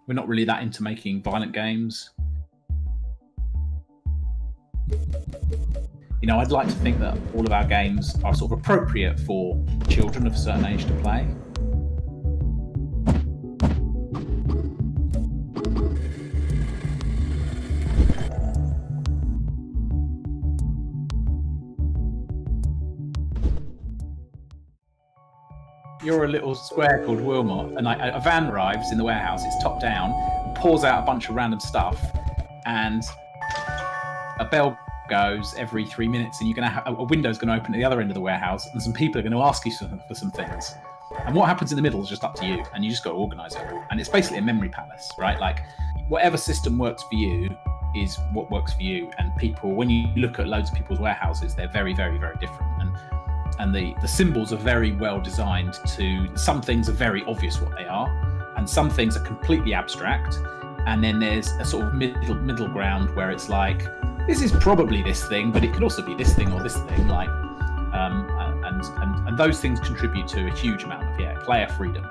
We're not really that into making violent games. You know, I'd like to think that all of our games are sort of appropriate for children of a certain age to play. You're a little square called Wilmot, and a van arrives in the warehouse, it's top down, pours out a bunch of random stuff, and a bell goes every 3 minutes, and you're going to have a window's going to open at the other end of the warehouse, and some people are going to ask you for some things. And what happens in the middle is just up to you, and you just got to organise it. And it's basically a memory palace, right? Like, whatever system works for you is what works for you. And people, when you look at loads of people's warehouses, they're very, very, very different. And the symbols are very well designed to, some things are very obvious what they are, and some things are completely abstract. And then there's a sort of middle ground where it's like, this is probably this thing, but it could also be this thing or this thing, like, and those things contribute to a huge amount of player freedom.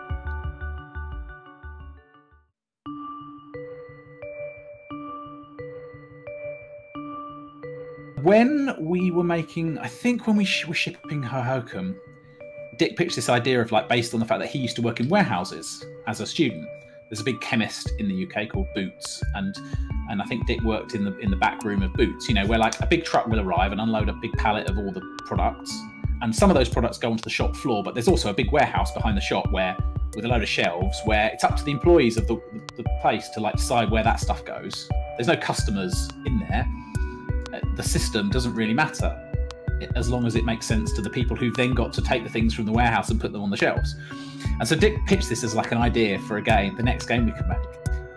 When we were making, I think when we were shipping Hohokum, Dick pitched this idea of, like, based on the fact that he used to work in warehouses as a student. There's a big chemist in the UK called Boots, and I think Dick worked in the back room of Boots, you know, where like a big truck will arrive and unload a big pallet of all the products, and some of those products go onto the shop floor, but there's also a big warehouse behind the shop where, with a load of shelves, where it's up to the employees of the place to, like, decide where that stuff goes. There's no customers in there. The system doesn't really matter, as long as it makes sense to the people who've then got to take the things from the warehouse and put them on the shelves. And so Dick pitched this as like an idea for a game, the next game we could make.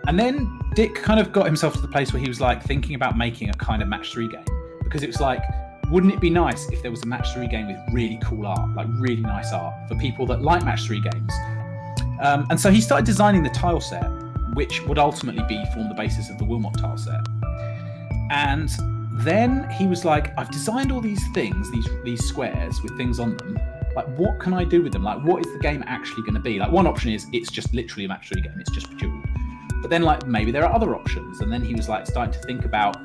And then Dick kind of got himself to the place where he was like thinking about making a kind of match 3 game, because it was like, wouldn't it be nice if there was a match 3 game with really cool art, like really nice art for people that like match 3 games? And so he started designing the tile set, which would ultimately form the basis of the Wilmot tile set. And then he was like, I've designed all these things, these squares with things on them. Like, what can I do with them? Like, what is the game actually going to be? Like, one option is it's just literally a match 3 game. It's just Bejeweled. But then, like, maybe there are other options. And then he was like starting to think about,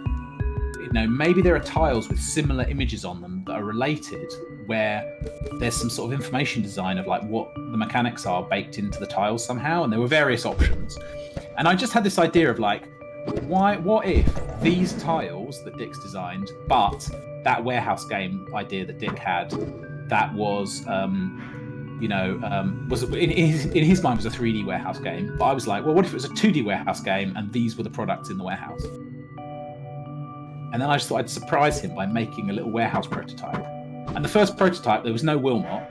you know, maybe there are tiles with similar images on them that are related, where there's some sort of information design of like what the mechanics are baked into the tiles somehow. And there were various options. And I just had this idea of like, what if these tiles that Dick's designed, but that warehouse game idea that Dick had, that was, was in his mind was a 3D warehouse game. But I was like, well, what if it was a 2D warehouse game and these were the products in the warehouse? And then I just thought I'd surprise him by making a little warehouse prototype. And the first prototype, there was no Wilmot.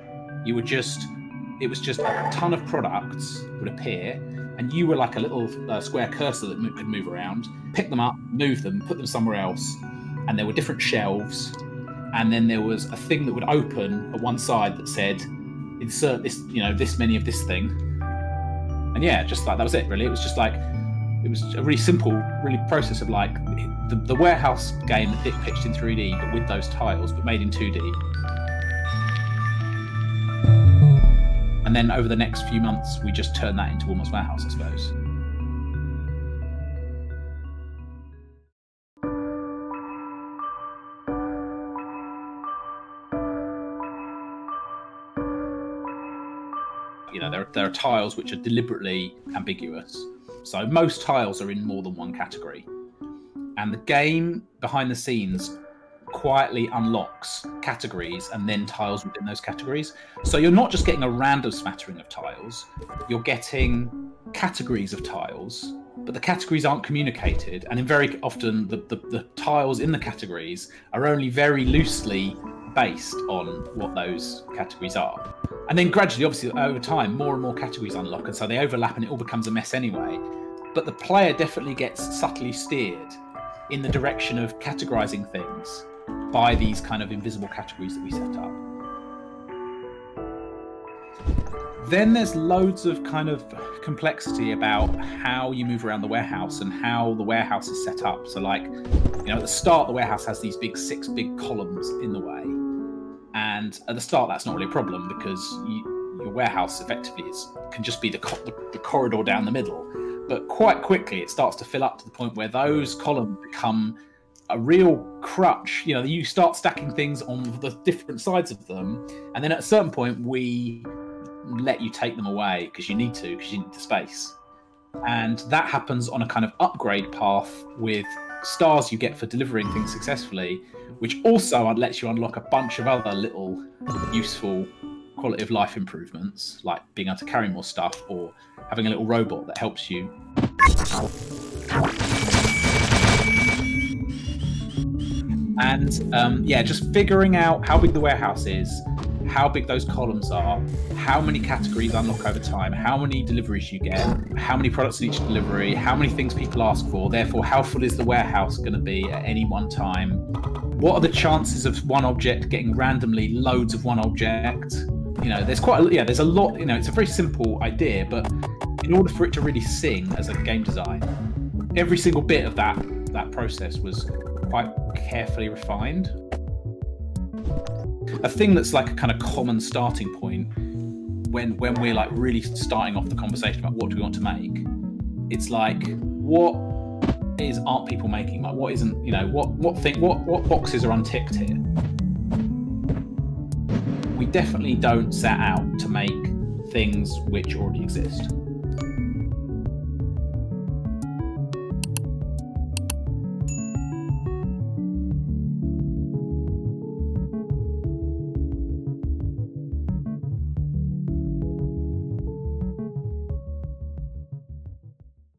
It was just a ton of products would appear, and you were like a little square cursor that could move around, pick them up, move them, put them somewhere else. And there were different shelves. And then there was a thing that would open at one side that said, insert this, this many of this thing. And yeah, just like that was it, really. It was just like, it was a really simple, really process of like the warehouse game that Dick pitched in 3D, but with those tiles, but made in 2D. And then over the next few months, we just turned that into Wilmot Warehouse, I suppose. There are tiles which are deliberately ambiguous. So most tiles are in more than one category. And the game behind the scenes quietly unlocks categories and then tiles within those categories. So you're not just getting a random smattering of tiles, you're getting categories of tiles, but the categories aren't communicated. And very often the tiles in the categories are only very loosely based on what those categories are. And then gradually, obviously, over time, more and more categories unlock, and so they overlap and it all becomes a mess anyway. But the player definitely gets subtly steered in the direction of categorizing things by these kind of invisible categories that we set up. Then there's loads of kind of complexity about how you move around the warehouse and how the warehouse is set up. So like, at the start, the warehouse has these six big columns in the way. And at the start, that's not really a problem because your warehouse effectively can just be the corridor down the middle. but quite quickly it starts to fill up to the point where those columns become a real crutch. You know, you start stacking things on the different sides of them, and then at a certain point we let you take them away because you need to, because you need the space. And that happens on a kind of upgrade path with stars you get for delivering things successfully, which also lets you unlock a bunch of other little useful quality of life improvements, like being able to carry more stuff or having a little robot that helps you. And yeah, just figuring out how big the warehouse is, how big those columns are, how many categories unlock over time, how many deliveries you get, how many products in each delivery, how many things people ask for, therefore how full is the warehouse going to be at any one time, what are the chances of one object getting randomly loads of one object. You know, there's there's a lot. You know, it's a very simple idea, but in order for it to really sing as a game design, every single bit of that process was quite carefully refined. A thing that's like a kind of common starting point when we're like really starting off the conversation about what do we want to make, it's like, what aren't people making? Like, what isn't, you know, what boxes are unticked here? We definitely don't set out to make things which already exist.